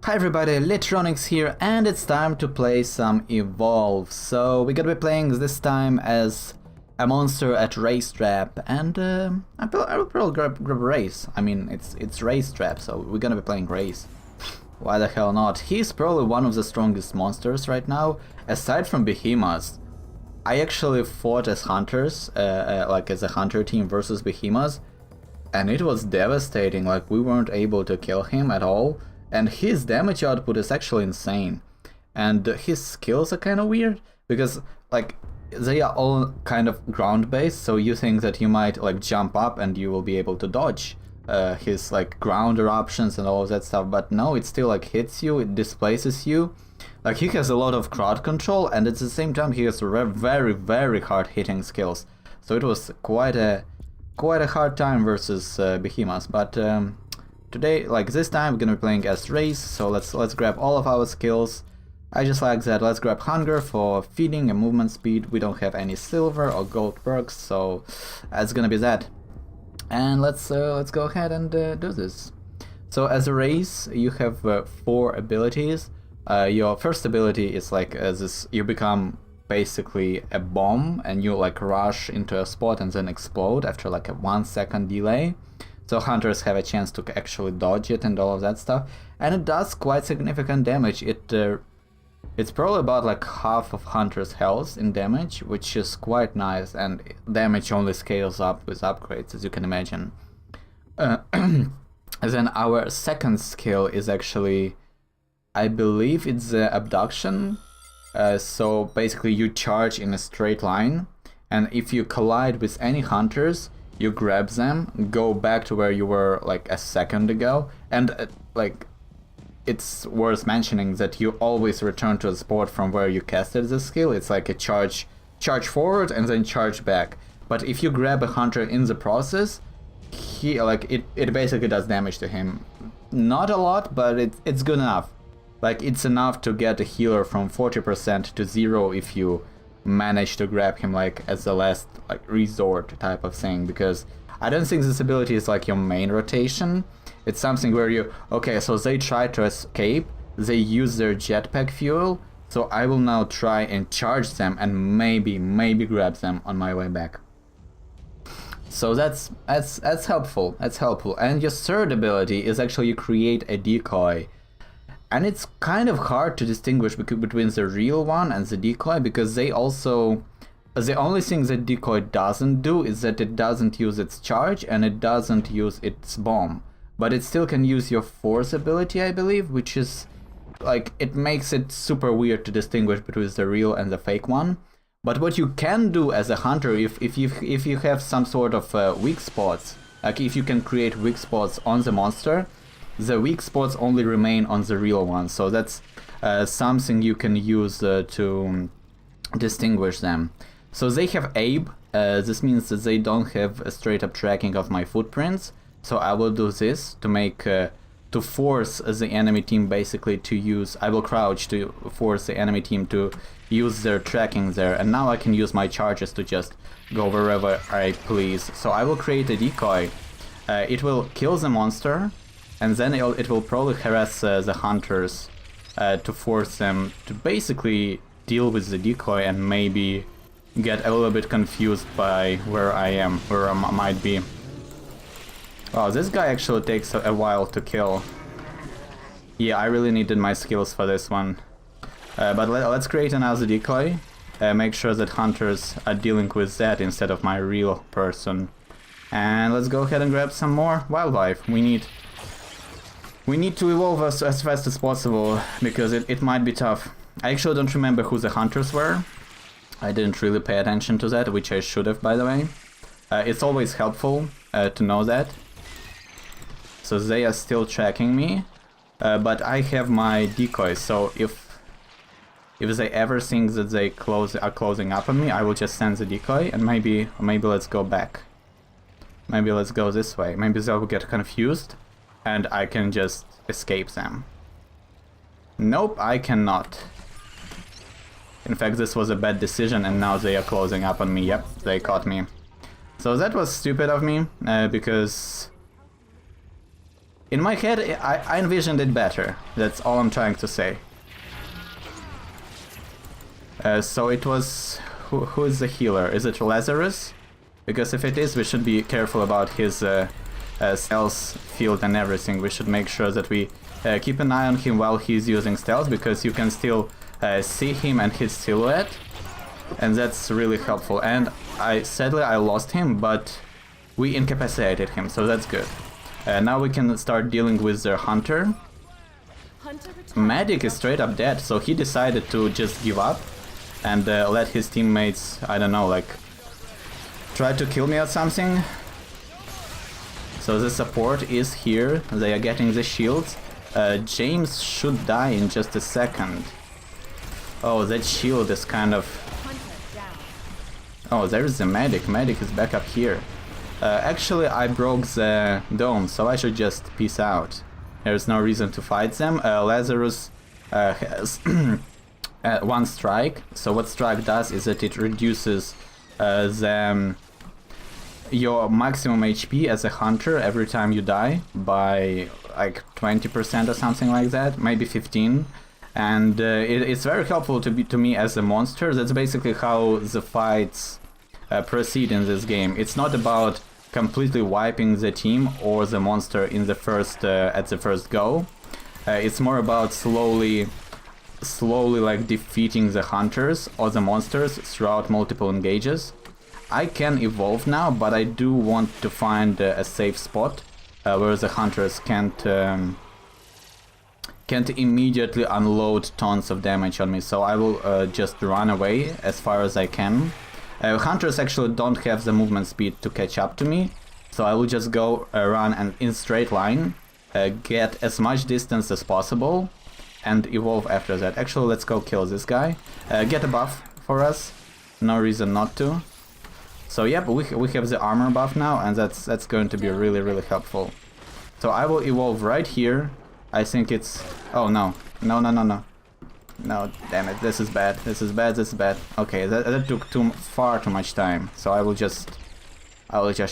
Hi everybody, Litronics here, and it's time to play some Evolve. So we're gonna be playing this time as a monster at Race Trap, and I will probably grab a race. I mean, it's Race Trap, so we're gonna be playing race. Why the hell not? He's probably one of the strongest monsters right now, aside from Behemoths. I actually fought as hunters, like as a hunter team versus Behemoths, and it was devastating. Like, we weren't able to kill him at all. And his damage output is actually insane. And his skills are kind of weird, because, like, they are all kind of ground-based, so you think that you might, like, jump up and you will be able to dodge his, like, ground eruptions and all of that stuff, but no, it still, like, hits you, it displaces you. Like, he has a lot of crowd control, and at the same time he has very, very hard-hitting skills. So it was quite a hard time versus Behemoths, but today, like this time, we're gonna be playing as Race, so let's grab all of our skills. I just like that. Let's grab Hunger for feeding and movement speed. We don't have any silver or gold perks, so that's gonna be that. And let's go ahead and do this. So as a Race, you have 4 abilities. Your first ability is like this: you become basically a bomb, and you like rush into a spot and then explode after like a 1-second delay. So hunters have a chance to actually dodge it and all of that stuff, and it does quite significant damage. It's probably about like half of hunter's health in damage, which is quite nice, and damage only scales up with upgrades, as you can imagine. Then our second skill is actually, I believe it's the abduction. So basically you charge in a straight line, and if you collide with any hunters, you grab them, go back to where you were like a second ago, and like, it's worth mentioning that you always return to the spot from where you casted the skill. It's like a charge forward and then charge back. But if you grab a hunter in the process, he like it basically does damage to him. Not a lot, but it's good enough. Like, it's enough to get a healer from 40% to 0 if you manage to grab him like as the last like resort type of thing, because I don't think this ability is like your main rotation. It's something where you, okay, so they try to escape, they use their jetpack fuel, so I will now try and charge them and maybe grab them on my way back. So that's helpful. That's helpful. And your third ability is actually you create a decoy. And it's kind of hard to distinguish between the real one and the decoy, because they also... The only thing that decoy doesn't do is that it doesn't use its charge and it doesn't use its bomb. But it still can use your force ability, I believe, which is... like, it makes it super weird to distinguish between the real and the fake one. But what you can do as a hunter, if you have some sort of weak spots, like if you can create weak spots on the monster, the weak spots only remain on the real one, so that's something you can use to distinguish them. So they have Abe, this means that they don't have a straight up tracking of my footprints, so I will do this to make, to force the enemy team basically to use, I will crouch to force the enemy team to use their tracking there, and now I can use my charges to just go wherever I please. So I will create a decoy, it will kill the monster, and then it will probably harass the hunters to force them to basically deal with the decoy and maybe get a little bit confused by where I am, where I might be. Wow, this guy actually takes a while to kill. Yeah, I really needed my skills for this one. But let's create another decoy. Make sure that hunters are dealing with that instead of my real person. And let's go ahead and grab some more wildlife. We need to evolve as fast as possible, because it might be tough. I actually don't remember who the hunters were. I didn't really pay attention to that, which I should have, by the way. It's always helpful to know that. So they are still tracking me, but I have my decoys, so if they ever think that they are closing up on me, I will just send the decoy, and maybe let's go back. Maybe let's go this way. Maybe they'll get confused, and I can just escape them. Nope, I cannot. In fact, this was a bad decision, and now they are closing up on me. Yep, they caught me. So that was stupid of me, because In my head, I envisioned it better. That's all I'm trying to say. So it was... Who is the healer? Is it Lazarus? Because if it is, we should be careful about his stealth field and everything. We should make sure that we keep an eye on him while he's using stealth, because you can still see him and his silhouette. And that's really helpful. And sadly I lost him, but we incapacitated him, so that's good. Now we can start dealing with their hunter. Medic is straight up dead, so he decided to just give up and let his teammates, I don't know, like, try to kill me or something. So the support is here, they are getting the shields. James should die in just a second. Oh, that shield is kind of... Oh, there is the medic. Medic is back up here. Actually, I broke the dome, so I should just peace out. There's no reason to fight them. Lazarus has one strike. So what strike does is that it reduces your maximum HP as a hunter every time you die by like 20% or something like that, maybe 15. And it's very helpful to me as a monster. That's basically how the fights proceed in this game. It's not about completely wiping the team or the monster in the first at the first go. It's more about slowly like defeating the hunters or the monsters throughout multiple engages. I can evolve now, but I do want to find a safe spot where the hunters can't immediately unload tons of damage on me. So I will just run away as far as I can. Hunters actually don't have the movement speed to catch up to me, so I will just go run and in straight line, get as much distance as possible, and evolve after that. Actually, let's go kill this guy. Get a buff for us, no reason not to. So yep, we have the armor buff now, and that's going to be really helpful. So I will evolve right here. I think it's... Oh no, no. No, damn it, this is bad, this is bad. Okay, that took far too much time, so I will just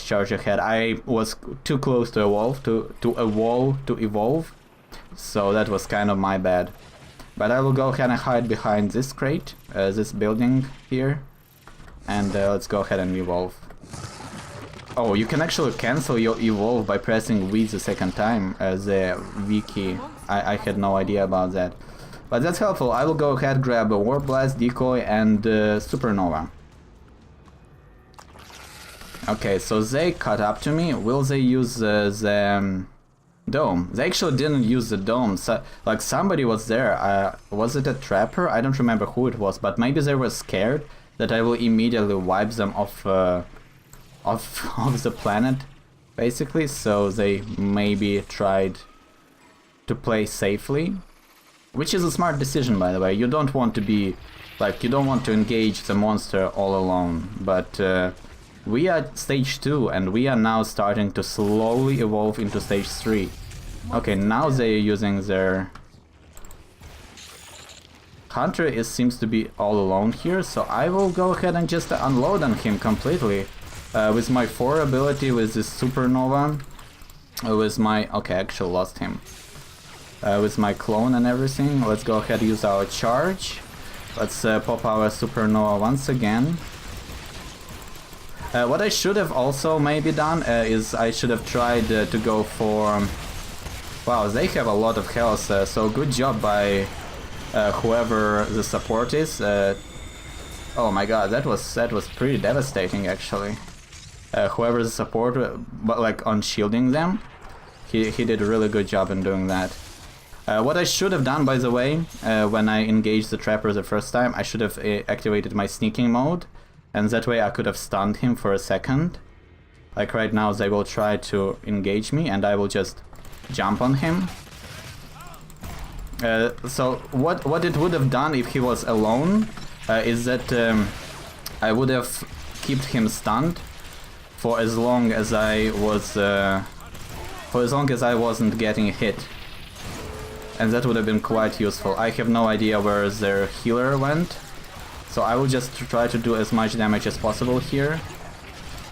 charge ahead. I was too close to evolve, to evolve, so that was kind of my bad. But I will go ahead and hide behind this crate, this building here, and let's go ahead and evolve. Oh, you can actually cancel your evolve by pressing V the second time, the V key. I had no idea about that. But that's helpful. I will go ahead, grab a Warp Blast, Decoy, and Supernova. Okay, so they caught up to me. Will they use the dome? They actually didn't use the dome. So, like, somebody was there. Was it a trapper? I don't remember who it was, but maybe they were scared that I will immediately wipe them off the planet, basically. So they maybe tried to play safely. Which is a smart decision, by the way. You don't want to be, like, you don't want to engage the monster all alone. But we are stage 2, and we are now starting to slowly evolve into stage 3. Okay, now they are using their... Hunter seems to be all alone here, so I will go ahead and just unload on him completely. With my 4 ability, with this Supernova, with my... Okay, I actually lost him. With my clone and everything. Let's go ahead and use our charge. Let's pop our Supernova once again. What I should have also maybe done is I should have tried to go for... Wow, they have a lot of health, so good job by whoever the support is. Oh my god, that was pretty devastating actually. Whoever the support, but like on shielding them, he did a really good job in doing that. What I should have done, by the way, when I engaged the trapper the first time, I should have activated my sneaking mode, and that way I could have stunned him for a second. Like right now they will try to engage me, and I will just jump on him. So what it would have done if he was alone is that I would have kept him stunned for as long as I wasn't getting hit. And that would have been quite useful. I have no idea where their healer went, so I will just try to do as much damage as possible here.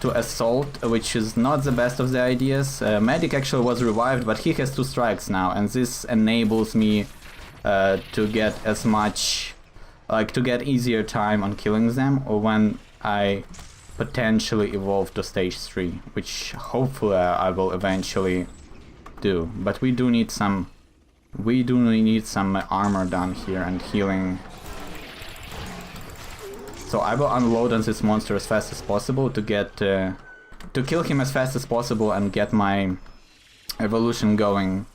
to assault, which is not the best of the ideas. Medic actually was revived, but he has 2 strikes now, and this enables me to get as much, like, to get easier time on killing them, or when I potentially evolve to stage 3, which hopefully I will eventually do. But we do need some armor done here and healing. So I will unload on this monster as fast as possible to get to kill him as fast as possible and get my evolution going.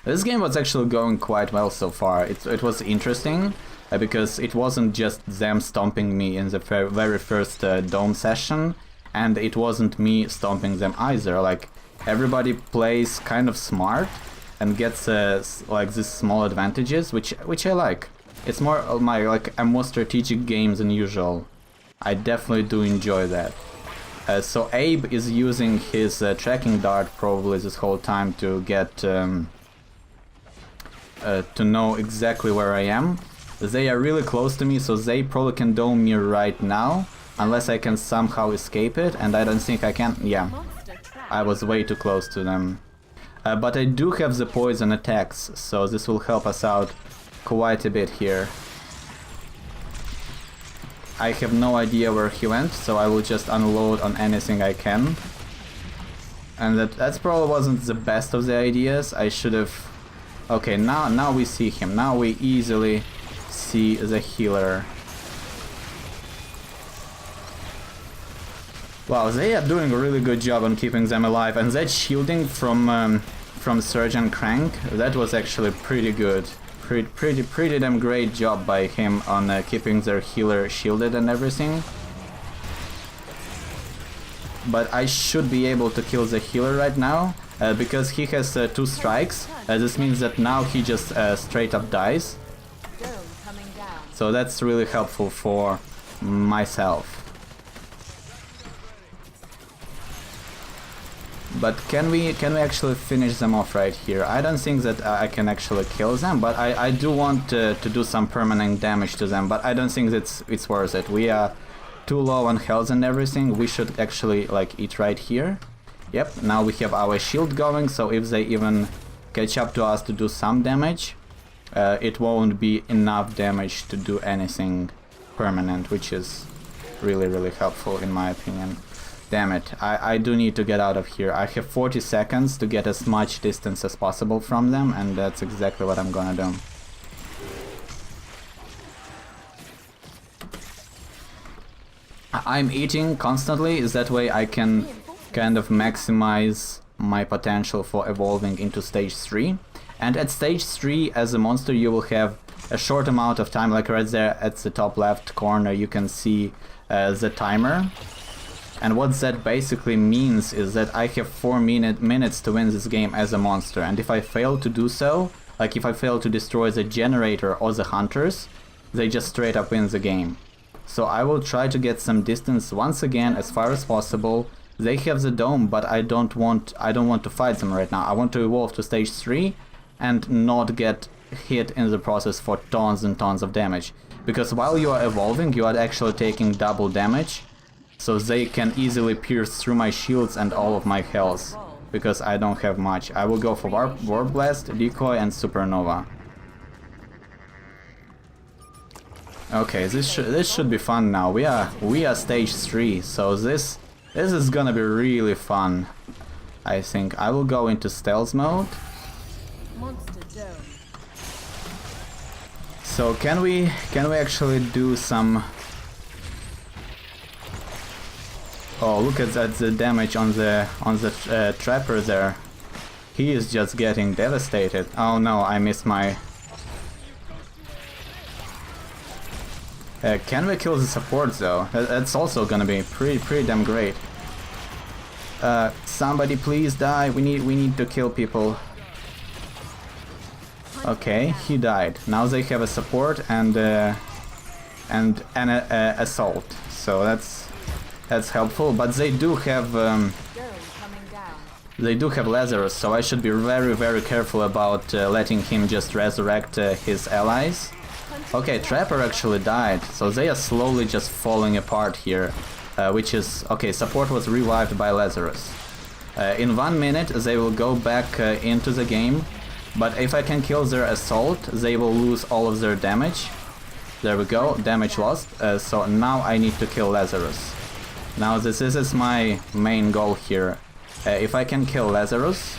This game was actually going quite well so far. It was interesting because it wasn't just them stomping me in the very first dome session, and it wasn't me stomping them either. Like, everybody plays kind of smart and gets like these small advantages, which I like. It's more a more strategic game than usual. I definitely do enjoy that. So Abe is using his tracking dart probably this whole time to get to know exactly where I am. They are really close to me, so they probably can dome me right now, unless I can somehow escape it, and I don't think I can. Yeah, I was way too close to them. But I do have the poison attacks, so this will help us out quite a bit here. I have no idea where he went, so I will just unload on anything I can. And that probably wasn't the best of the ideas. I should have... Okay, now we see him. Now we easily see the healer. Wow, they are doing a really good job on keeping them alive, and that shielding from Surge and Crank, that was actually pretty good. Pretty damn great job by him on keeping their healer shielded and everything. But I should be able to kill the healer right now, because he has 2 strikes. This means that now he just straight up dies. So that's really helpful for myself. But can we actually finish them off right here? I don't think that I can actually kill them, but I do want to do some permanent damage to them, but I don't think it's worth it. We are too low on health and everything. We should actually like eat right here. Yep, now we have our shield going, so if they even catch up to us to do some damage, it won't be enough damage to do anything permanent, which is really helpful in my opinion. Damn it, I do need to get out of here. I have 40 seconds to get as much distance as possible from them, and that's exactly what I'm gonna do. I'm eating constantly, is that way I can kind of maximize my potential for evolving into stage 3. And at stage 3, as a monster, you will have a short amount of time, like right there at the top left corner you can see the timer. And what that basically means is that I have 4 minutes to win this game as a monster, and if I fail to do so, like if I fail to destroy the generator or the hunters, they just straight up win the game. So I will try to get some distance once again as far as possible. They have the dome, but I don't want to fight them right now. I want to evolve to stage 3 and not get hit in the process for tons and tons of damage. Because while you are evolving, you are actually taking double damage. So they can easily pierce through my shields and all of my health, because I don't have much. I will go for Warp Blast, Decoy and Supernova. Okay, this should be fun now. We are stage 3, so this is gonna be really fun. I think I will go into stealth mode. So can we actually do some... Oh, look at that, the damage on the trapper there. He is just getting devastated. Oh no, I missed my... can we kill the support though? That's also gonna be pretty damn great. Somebody please die. We need to kill people. Okay, he died. Now they have a support and an assault. So that's helpful, but they do have Lazarus, so I should be very careful about letting him just resurrect his allies. Okay, Trapper actually died, so they are slowly just falling apart here. which is... Okay, support was revived by Lazarus. In 1 minute they will go back into the game, but if I can kill their assault, they will lose all of their damage. There we go, damage lost. So now I need to kill Lazarus. Now this is my main goal here. If I can kill Lazarus,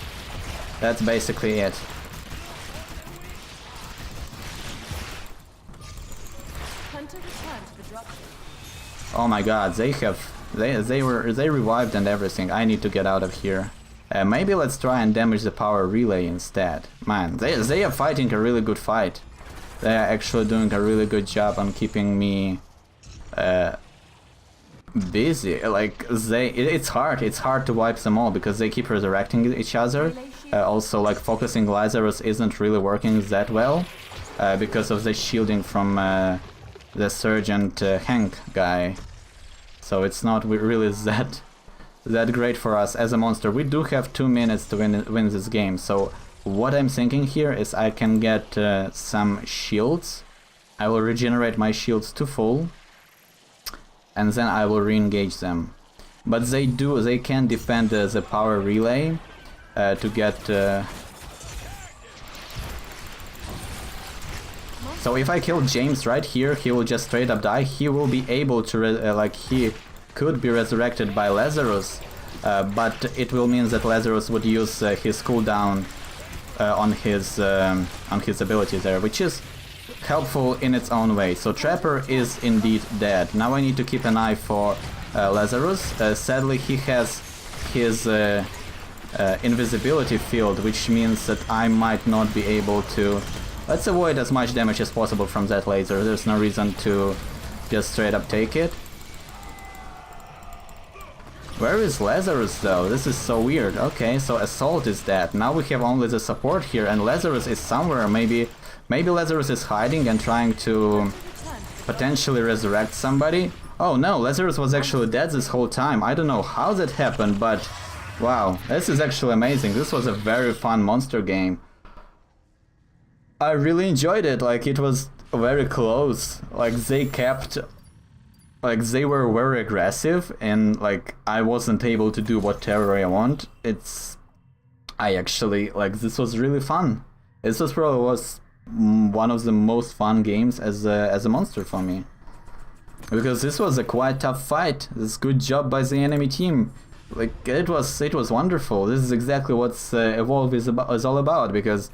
that's basically it. Oh my god, they revived and everything. I need to get out of here. Maybe let's try and damage the power relay instead. Man, they are fighting a really good fight. They are actually doing a really good job on keeping me busy. Like it's hard to wipe them all because they keep resurrecting each other. Also, like focusing Lazarus isn't really working that well because of the shielding from the Sergeant Hank guy. So it's not really that great for us as a monster. We do have 2 minutes to win this game. So what I'm thinking here is I can get some shields. I will regenerate my shields to full, and then I will re-engage them. But they can defend the power relay to get... So if I kill James right here, he will just straight up die. He will be able to, he could be resurrected by Lazarus, but it will mean that Lazarus would use his cooldown on his ability there, which is helpful in its own way. So Trapper is indeed dead. Now I need to keep an eye for Lazarus. Sadly, he has his invisibility field, which means that I might not be able to... Let's avoid as much damage as possible from that laser. There's no reason to just straight up take it. Where is Lazarus though? This is so weird. Okay, so Assault is dead. Now we have only the support here, and Lazarus is somewhere. Maybe Lazarus is hiding and trying to potentially resurrect somebody. Oh no, Lazarus was actually dead this whole time. I don't know how that happened, but wow, this is actually amazing. This was a very fun monster game. I really enjoyed it. Like, it was very close. Like, they were very aggressive, and like I wasn't able to do whatever I want. I actually, like, this was really fun. This was probably one of the most fun games as a monster for me, because this was a quite tough fight. This good job by the enemy team. Like, it was wonderful. This is exactly what Evolve is all about, because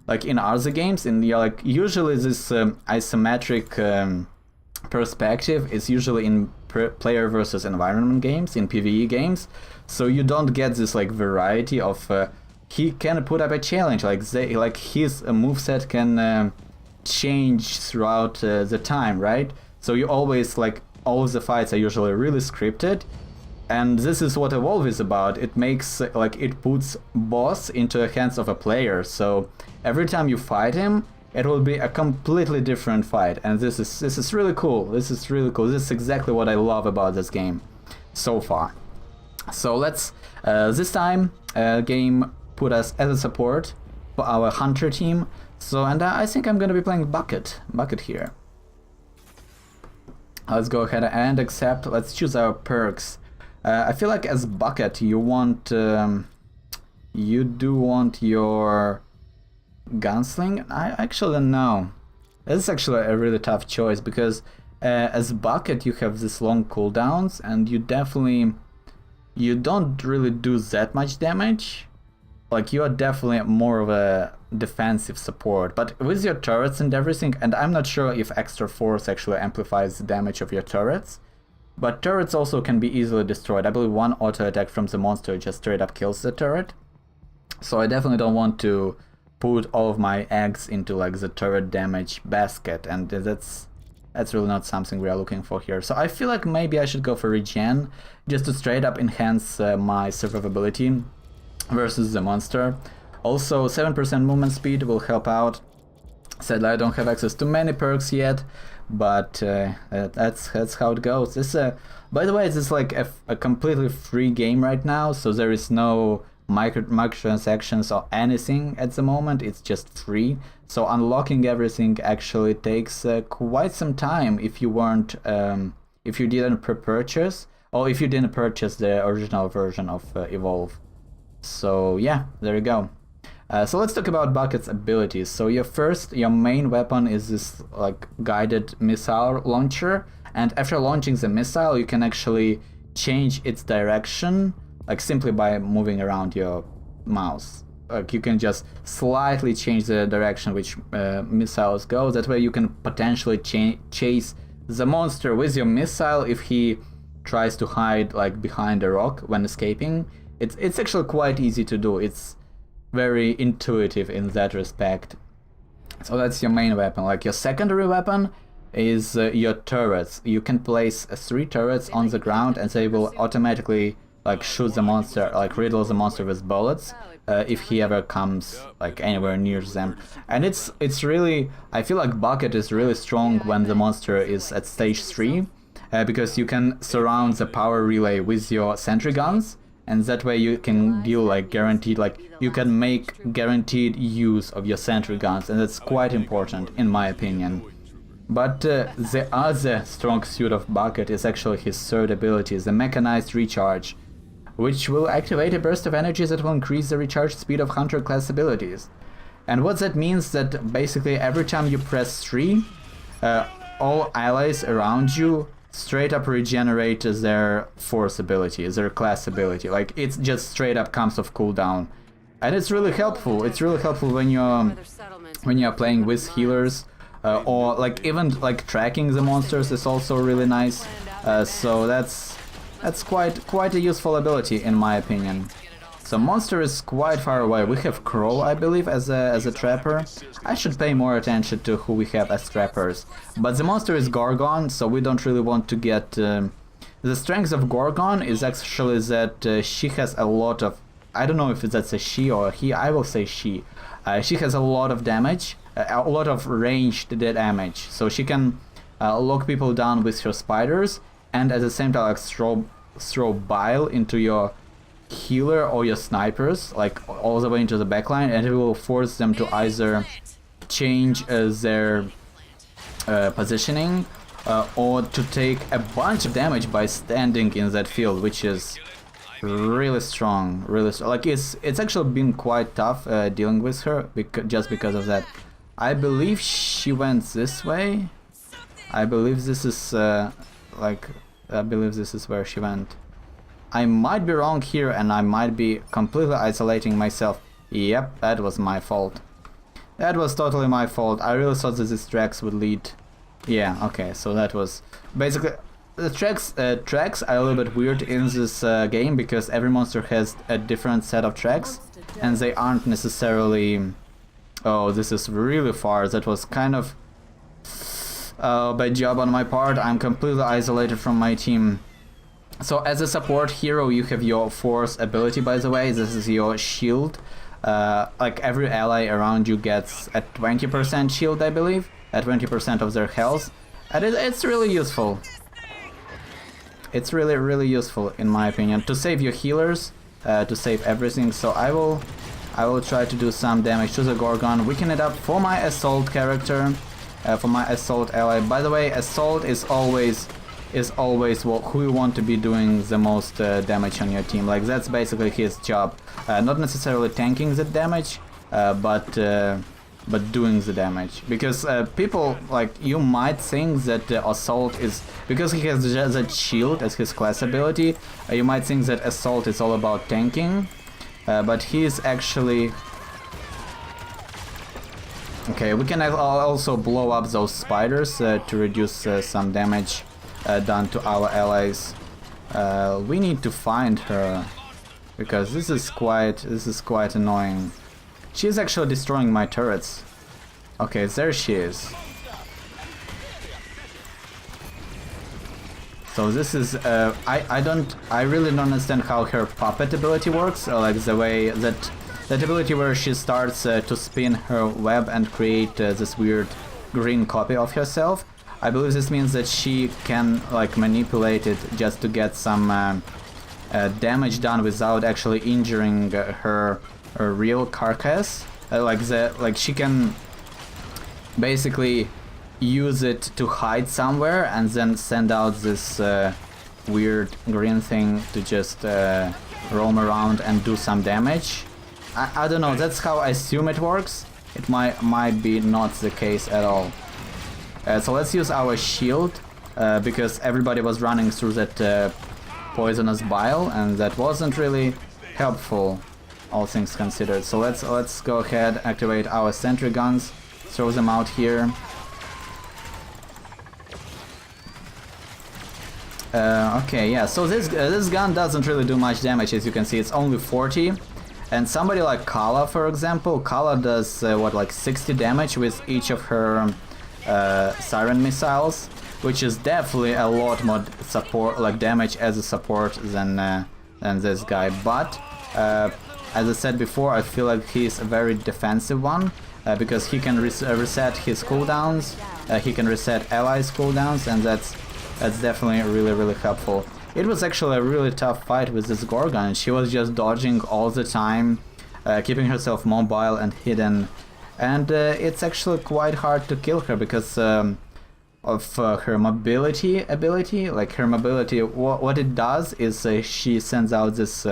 like in other games, usually this isometric perspective is usually in player versus environment games, in PvE games, so you don't get this like variety of he can put up a challenge, like his moveset can change throughout the time, right? So you always, like, all of the fights are usually really scripted, and this is what Evolve is about. It makes, like, it puts boss into the hands of a player, so every time you fight him, it will be a completely different fight, and this is really cool. This is really cool. This is exactly what I love about this game so far. So let's this time game put us as a support for our hunter team. So, and I think I'm gonna be playing Bucket here. Let's go ahead and accept. Let's choose our perks. I feel like as Bucket you want you do want your Gunsling? I actually don't know. This is actually a really tough choice, because as Bucket you have this long cooldowns, and you don't really do that much damage. Like, you are definitely more of a defensive support, but with your turrets and everything, and I'm not sure if extra force actually amplifies the damage of your turrets, but turrets also can be easily destroyed. I believe one auto attack from the monster just straight up kills the turret, so I definitely don't want to put all of my eggs into, like, the turret damage basket, and that's really not something we are looking for here. So I feel like maybe I should go for regen, just to straight up enhance my survivability versus the monster. Also, 7% movement speed will help out. Sadly, I don't have access to many perks yet, but that's how it goes. This, by the way, this is like a completely free game right now, so there is no microtransactions or anything at the moment. It's just free. So unlocking everything actually takes quite some time if you weren't if you didn't pre-purchase. or if you didn't purchase the original version of Evolve. So yeah, there you go. So let's talk about Bucket's abilities. So your main weapon is this like guided missile launcher, and after launching the missile you can actually change its direction like simply by moving around your mouse. Like you can just slightly change the direction which missiles go. That way you can potentially chase the monster with your missile if he tries to hide like behind a rock when escaping. It's actually quite easy to do. It's very intuitive in that respect. So that's your main weapon. Like your secondary weapon is your turrets. You can place 3 turrets on the ground and they will automatically like shoot the monster, like riddle the monster with bullets if he ever comes like anywhere near them. And it's really, I feel like Bucket is really strong when the monster is at stage 3 because you can surround the power relay with your sentry guns, and that way you can deal like guaranteed, like you can make guaranteed use of your sentry guns, and that's quite important in my opinion. But the other strong suit of Bucket is actually his third ability, the mechanized recharge, which will activate a burst of energy that will increase the recharge speed of Hunter class abilities. And what that means that basically every time you press 3, all allies around you straight up regenerate their force ability, their class ability. Like it's just straight up comes off cooldown. And it's really helpful. It's really helpful when you're playing with healers, or like even like tracking the monsters is also really nice. So that's quite a useful ability in my opinion. So monster is quite far away. We have Crow, I believe, as a trapper. I should pay more attention to who we have as trappers. But the monster is Gorgon, so we don't really want to get... The strength of Gorgon is actually that she has a lot of... I don't know if that's a she or a he, I will say she. She has a lot of damage, a lot of ranged damage. So she can lock people down with her spiders, and at the same time like throw bile into your healer or your snipers, like all the way into the backline, and it will force them to either change their positioning or to take a bunch of damage by standing in that field, which is really strong, like it's actually been quite tough dealing with her just because of that. I believe she went this way. I believe this is I believe this is where she went. I might be wrong here and I might be completely isolating myself. Yep, that was my fault. That was totally my fault. I really thought that these tracks would lead... Yeah, okay, so that was... Basically, the tracks are a little bit weird in this game because every monster has a different set of tracks and they aren't necessarily... Oh, this is really far. That was kind of... bad job on my part. I'm completely isolated from my team. So as a support hero you have your force ability, by the way. This is your shield. Like every ally around you gets a 20% shield, I believe, at 20% of their health. And it's really useful. It's really useful in my opinion to save your healers, to save everything. So I will try to do some damage to the Gorgon, weaken it up for my assault character, for my assault ally. By the way, assault is always who you want to be doing the most damage on your team. Like that's basically his job. Not necessarily tanking the damage, but doing the damage. Because people, like, you might think that assault is... Because he has that shield as his class ability, you might think that assault is all about tanking, but he is actually... Okay, we can also blow up those spiders to reduce some damage done to our allies. We need to find her because this is quite annoying. She's actually destroying my turrets. Okay, there she is. So this is I really don't understand how her puppet ability works. Like the way that ability where she starts to spin her web and create this weird green copy of herself. I believe this means that she can like manipulate it just to get some damage done without actually injuring her real carcass. Like she can basically use it to hide somewhere and then send out this weird green thing to just roam around and do some damage. I don't know, that's how I assume it works. It might be not the case at all. So let's use our shield, because everybody was running through that poisonous bile, and that wasn't really helpful, all things considered. So let's go ahead, activate our sentry guns, throw them out here. Okay, yeah, so this gun doesn't really do much damage, as you can see. It's only 40. And somebody like Kala, for example, Kala does what, like 60 damage with each of her siren missiles, which is definitely a lot more support, like damage as a support than this guy. But as I said before, I feel like he's a very defensive one, because he can reset his cooldowns, he can reset allies' cooldowns, and that's definitely really helpful. It was actually a really tough fight with this Gorgon. She was just dodging all the time, keeping herself mobile and hidden, and it's actually quite hard to kill her because of her mobility ability. Like her mobility, what it does is she sends out this...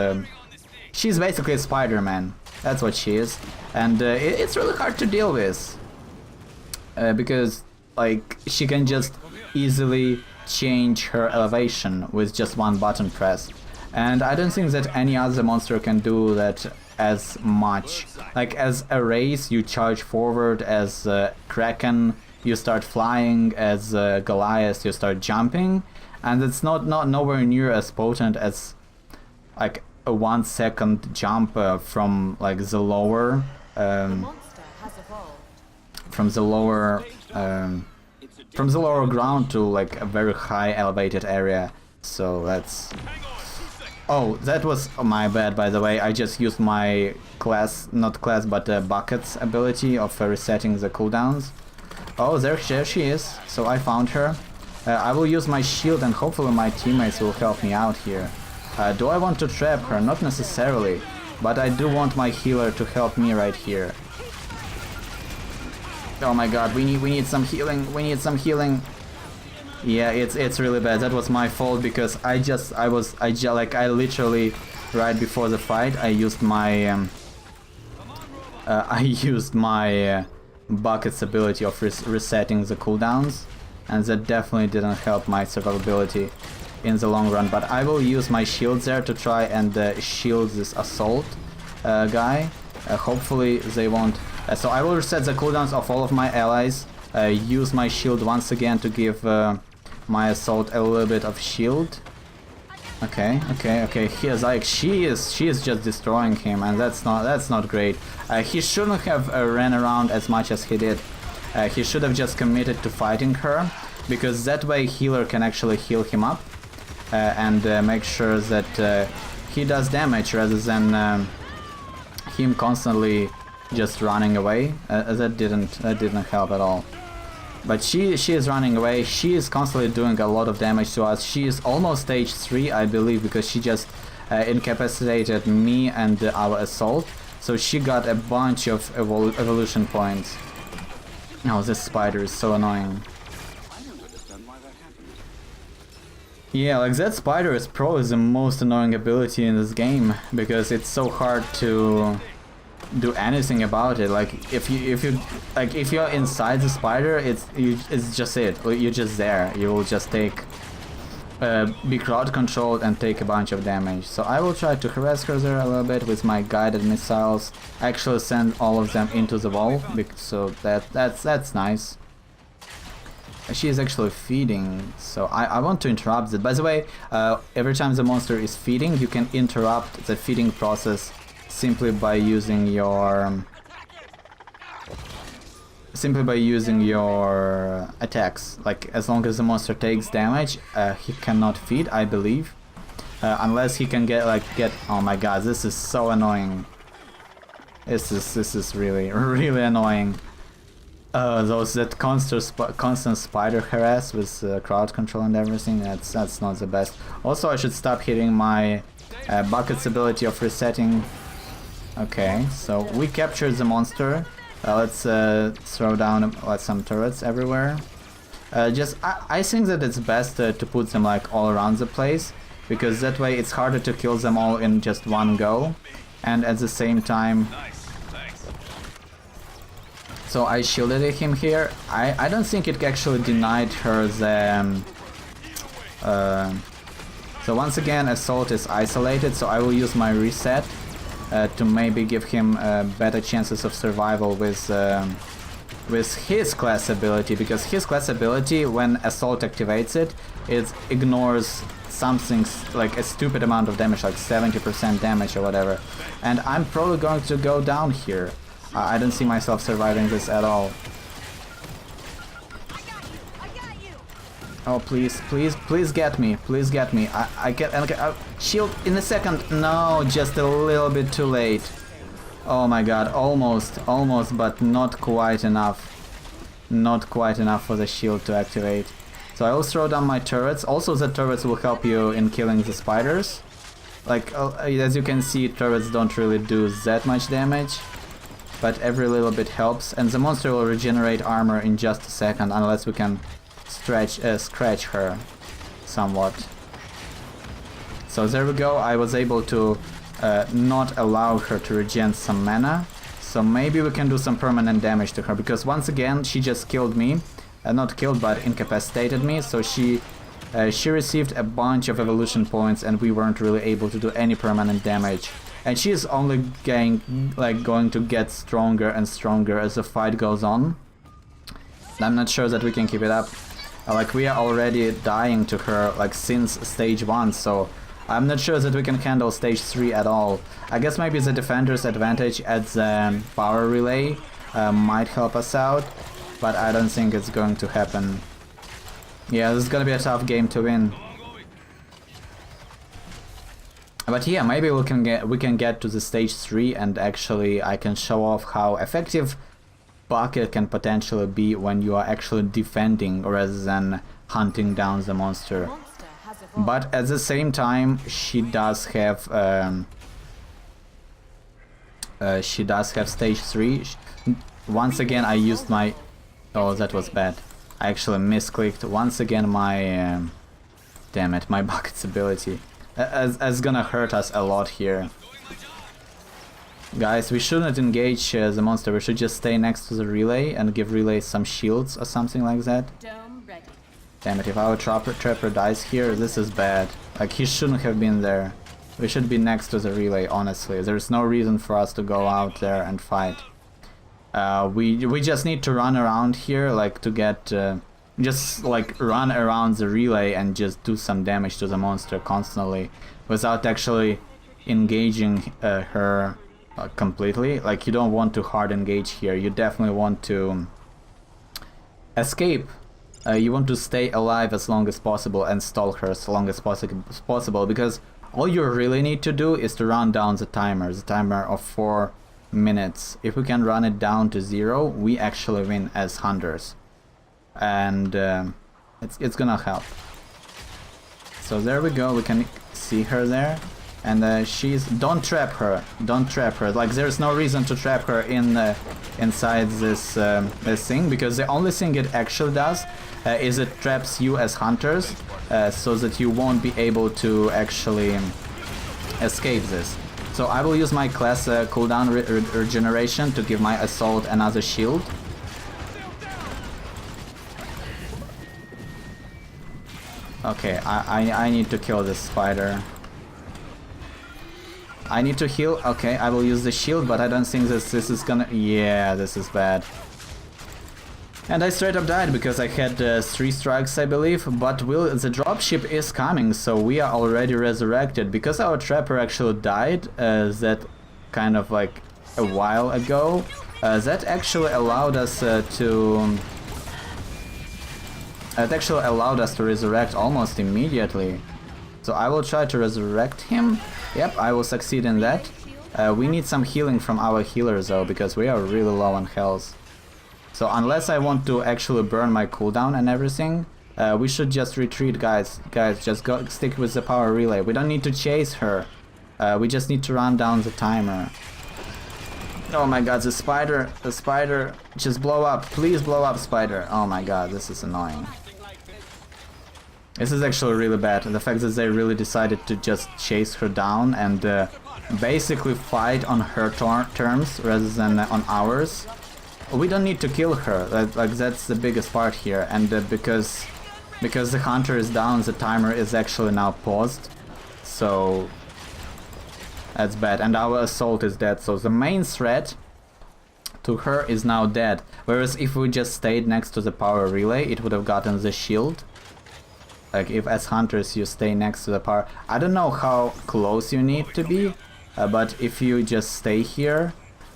she's basically Spider-Man, that's what she is, and it's really hard to deal with, because like she can just easily change her elevation with just one button press, and I don't think that any other monster can do that as much. Like as a race you charge forward, as Kraken you start flying, as Goliath you start jumping, and it's not nowhere near as potent as like a 1 second jump from like the lower from the lower ground to like a very high elevated area. So that's... Oh, that was my bad, by the way. I just used my buckets ability of resetting the cooldowns. Oh, there she is. So I found her. I will use my shield and hopefully my teammates will help me out here. Do I want to trap her? Not necessarily, but I do want my healer to help me right here. Oh my god, we need some healing. We need some healing. Yeah, it's really bad. That was my fault because I literally right before the fight I used my bucket's ability of resetting the cooldowns, and that definitely didn't help my survivability in the long run. But I will use my shields there to try and shield this assault guy. Hopefully they won't. So I will reset the cooldowns of all of my allies, use my shield once again to give my assault a little bit of shield. Okay. He is like she is just destroying him, and that's not great. He shouldn't have ran around as much as he did. He should have just committed to fighting her, because that way healer can actually heal him up and make sure that he does damage rather than him constantly just running away. That didn't help at all. But she is running away. She is constantly doing a lot of damage to us. She is almost stage 3, I believe, because she just incapacitated me and our assault. So she got a bunch of evolution points. Oh, this spider is so annoying. Yeah, like that spider is probably the most annoying ability in this game, because it's so hard to do anything about it. Like if you're inside the spider, it's just it. You're just there. You will just be crowd controlled and take a bunch of damage. So I will try to harass her there a little bit with my guided missiles. Actually send all of them into the wall, so that's nice. She is actually feeding, so I want to interrupt it. By the way, every time the monster is feeding, you can interrupt the feeding process simply by using your attacks. Like as long as the monster takes damage, he cannot feed, I believe, unless he can get. Oh my god, this is so annoying. This is really annoying. That constant spider harass with crowd control and everything, that's not the best. Also, I should stop hitting my bucket's ability of resetting. Okay, so we captured the monster. Let's throw down some turrets everywhere. I think that it's best to put them like all around the place, because that way it's harder to kill them all in just one go, and at the same time. So I shielded him here. I don't think it actually denied her the... so once again, Assault is isolated, so I will use my reset to maybe give him better chances of survival with his class ability, because his class ability, when Assault activates it, it ignores something like a stupid amount of damage, like 70% damage or whatever. And I'm probably going to go down here. I don't see myself surviving this at all. Oh, please, please, please get me. Please get me. I get... shield in a second. No, just a little bit too late. Oh my god, almost, but not quite enough. Not quite enough for the shield to activate. So I will throw down my turrets. Also, the turrets will help you in killing the spiders. Like, as you can see, turrets don't really do that much damage, but every little bit helps, and the monster will regenerate armor in just a second, unless we can scratch her somewhat. So there we go, I was able to not allow her to regen some mana, so maybe we can do some permanent damage to her, because once again she just killed me, not killed but incapacitated me, so she received a bunch of evolution points and we weren't really able to do any permanent damage. And she is only going to get stronger and stronger as the fight goes on. I'm not sure that we can keep it up. Like, we are already dying to her like since stage 1, so I'm not sure that we can handle stage 3 at all. I guess maybe the defender's advantage at the power relay might help us out, but I don't think it's going to happen. Yeah, this is gonna be a tough game to win. But yeah, maybe we can get to the stage 3 and actually I can show off how effective Bucket can potentially be when you are actually defending rather than hunting down the monster. But at the same time, she does have stage 3. Once again, I used my... Oh, that was bad. I actually misclicked once again my... damn it, my Bucket's ability. It's gonna hurt us a lot here. Guys, we shouldn't engage the monster, we should just stay next to the relay and give relay some shields or something like that. Damn it, if our trapper dies here, this is bad. Like, he shouldn't have been there. We should be next to the relay, honestly. There's no reason for us to go out there and fight. We just need to run around here, like, to get... just like run around the relay and just do some damage to the monster constantly without actually engaging her completely. Like, you don't want to hard engage here, you definitely want to escape. You want to stay alive as long as possible and stall her as long as possible, because all you really need to do is to run down the timer of 4 minutes. If we can run it down to 0, we actually win as hunters. And it's gonna help. So there we go, we can see her there, and she's... don't trap her, like, there's no reason to trap her in inside this thing, because the only thing it actually does is it traps you as hunters, so that you won't be able to actually escape this. So I will use my class cooldown regeneration to give my assault another shield. Okay, I need to kill this spider. I need to heal. Okay, I will use the shield, but I don't think this is gonna... Yeah, this is bad. And I straight up died because I had 3 strikes, I believe, but the dropship is coming, so we are already resurrected. Because our trapper actually died, that kind of like a while ago, that actually allowed us to... It actually allowed us to resurrect almost immediately. So I will try to resurrect him. Yep, I will succeed in that. We need some healing from our healers though, because we are really low on health. So unless I want to actually burn my cooldown and everything, we should just retreat, guys. Guys, just go stick with the power relay. We don't need to chase her. We just need to run down the timer. Oh my god, the spider, just blow up, please blow up, spider. Oh my god, this is annoying. This is actually really bad, the fact that they really decided to just chase her down and basically fight on her terms rather than on ours. We don't need to kill her, like that's the biggest part here, and because the hunter is down, the timer is actually now paused, so that's bad, and our assault is dead, so the main threat to her is now dead, whereas if we just stayed next to the power relay, it would have gotten the shield. Like, if as hunters you stay next to the power... I don't know how close you need to be, but if you just stay here,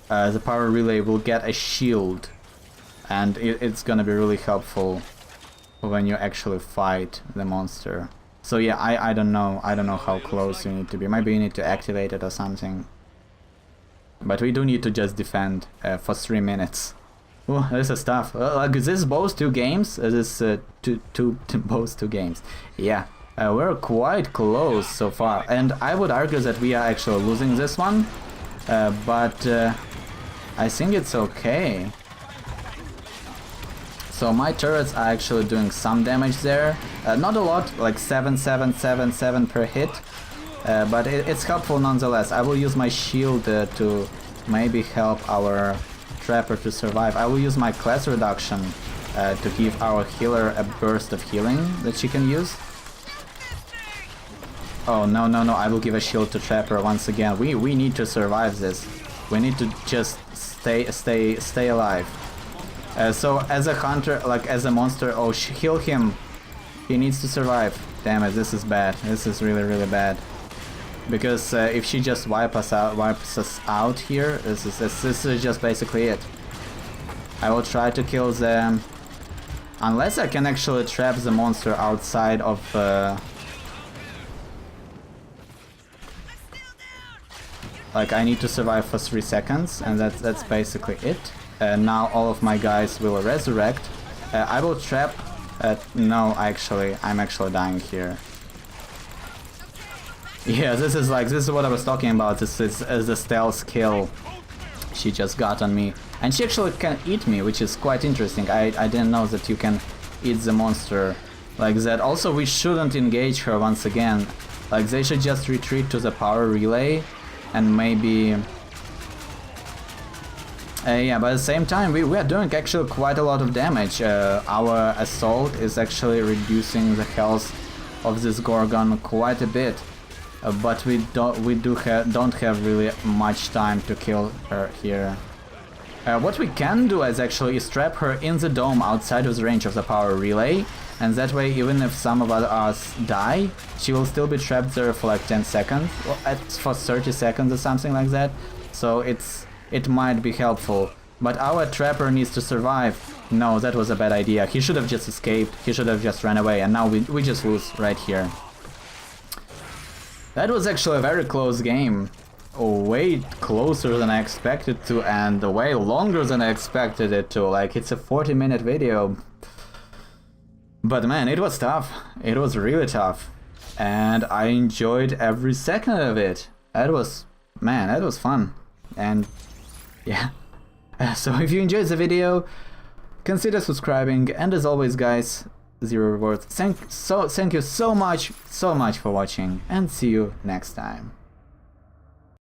the power relay will get a shield, and it's gonna be really helpful when you actually fight the monster. So yeah, I don't know how close you need to be. Maybe you need to activate it or something. But we do need to just defend for 3 minutes. Oh, this is tough. Like, this both 2 games? This both 2 games. Yeah, we're quite close so far. And I would argue that we are actually losing this one. But I think it's okay. So my turrets are actually doing some damage there. Not a lot, like 7, 7, 7, 7 per hit. But it's helpful nonetheless. I will use my shield to maybe help our trapper to survive. I will use my class reduction to give our healer a burst of healing that she can use. Oh no, I will give a shield to trapper once again. We need to survive this. We need to just stay alive. So as a hunter, like as a monster, oh, heal him. He needs to survive. Damn it, this is bad. This is really bad. Because if she just wipes us out here, this is just basically it. I will try to kill them, unless I can actually trap the monster outside of. Like, I need to survive for 3 seconds, and that's basically it. Now all of my guys will resurrect. I will trap. No, I'm actually dying here. Yeah, this is what I was talking about. This is the stealth kill she just got on me, and she actually can eat me, which is quite interesting. I didn't know that you can eat the monster like that. Also, we shouldn't engage her once again. Like, they should just retreat to the power relay, and maybe. Yeah, but at the same time, we are doing actually quite a lot of damage. Our assault is actually reducing the health of this Gorgon quite a bit. But we don't have really much time to kill her here. What we can do is trap her in the dome outside of the range of the power relay, and that way, even if some of us die, she will still be trapped there for like 10 seconds, or for 30 seconds or something like that. So it might be helpful. But our trapper needs to survive. No, that was a bad idea. He should have just escaped. He should have just ran away, and now we just lose right here. That was actually a very close game. Way closer than I expected to, and way longer than I expected it to. Like, it's a 40-minute video. But man, it was tough. It was really tough. And I enjoyed every second of it. That was fun. And yeah. So if you enjoyed the video, consider subscribing. And as always, guys, zero rewards. Thank you so much for watching, and see you next time.